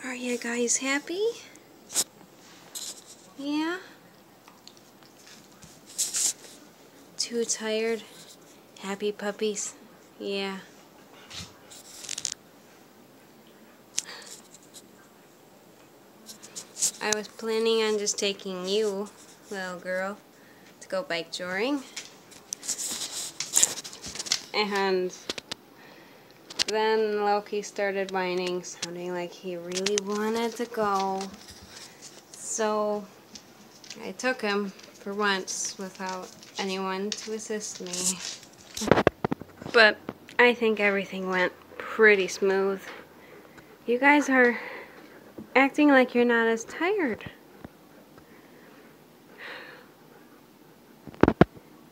Are you guys happy? Yeah? Too tired? Happy puppies? Yeah. I was planning on just taking you, little girl, to go bike touring. And then Loki started whining, sounding like he really wanted to go. So I took him for once without anyone to assist me. But I think everything went pretty smooth. You guys are acting like you're not as tired.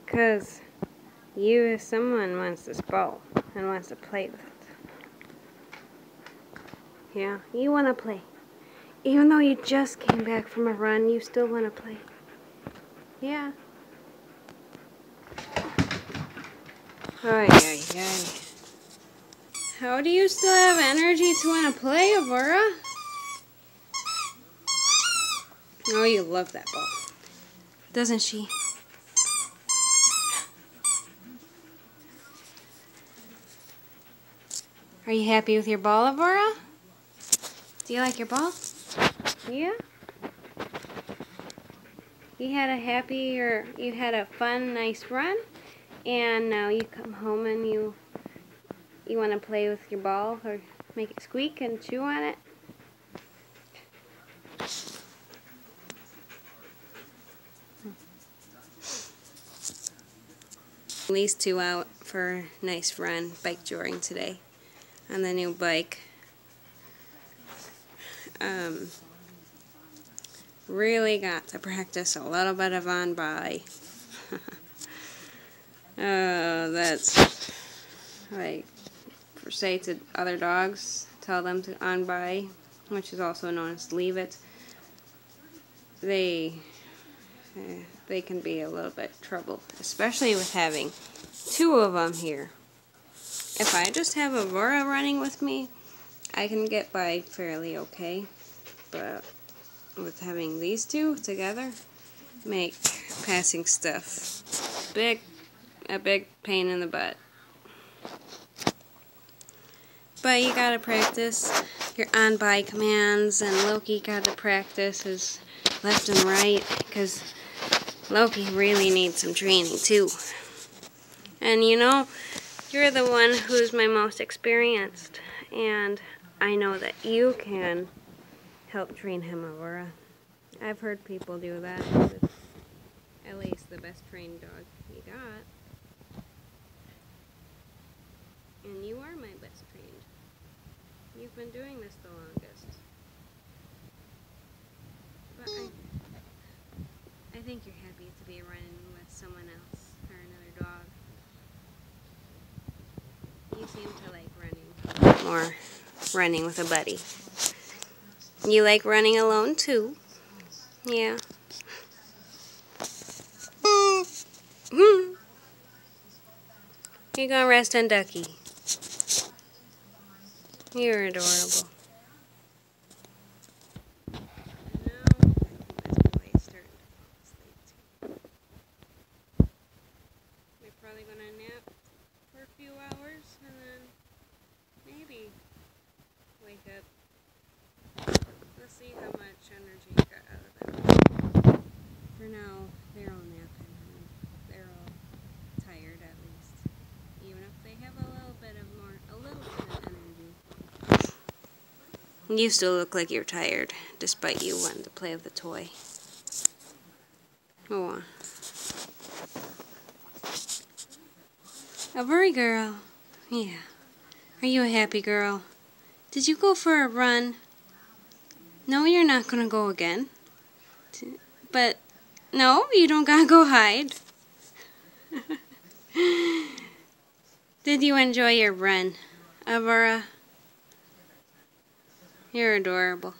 'Cause you, if someone wants this ball and wants to play with it. Yeah, you want to play. Even though you just came back from a run, you still want to play. Yeah. Ay, ay, ay. How do you still have energy to want to play, Avora? Oh, you love that ball. Doesn't she? Are you happy with your ball, Avora? Do you like your ball? Yeah? You had a fun, nice run, and now you come home and you want to play with your ball or make it squeak and chew on it? These two out for a nice run, bike touring today on the new bike. Really got to practice a little bit of on-by. That's like, say to other dogs, tell them to on-by, which is also known as leave it. They can be a little bit trouble, especially with having two of them here. If I just have Avora running with me, I can get by fairly okay, but with having these two together, make passing stuff a big pain in the butt. But you gotta practice your on-by commands, and Loki gotta practice his left and right, because Loki really needs some training too. And you know, you're the one who's my most experienced, and I know that you can help train him, Avora. I've heard people do that. It's at least the best trained dog you got. And you are my best trained. You've been doing this the longest. But I think you're happy to be running with someone else or another dog. You seem to like running more, running with a buddy. You like running alone too. Yeah. You're gonna rest on Ducky. You're adorable. We're probably gonna nap for a few hours and then maybe wake up. Let's see how much energy you got out of them. For now, they're all napping and they're all tired at least. Even if they have a little bit of energy. You still look like you're tired, despite you wanting to play with the toy. Oh. A worry girl. Yeah. Are you a happy girl? Did you go for a run? No, you're not gonna go again. But, no, you don't gotta go hide. Did you enjoy your run, Avora? You're adorable.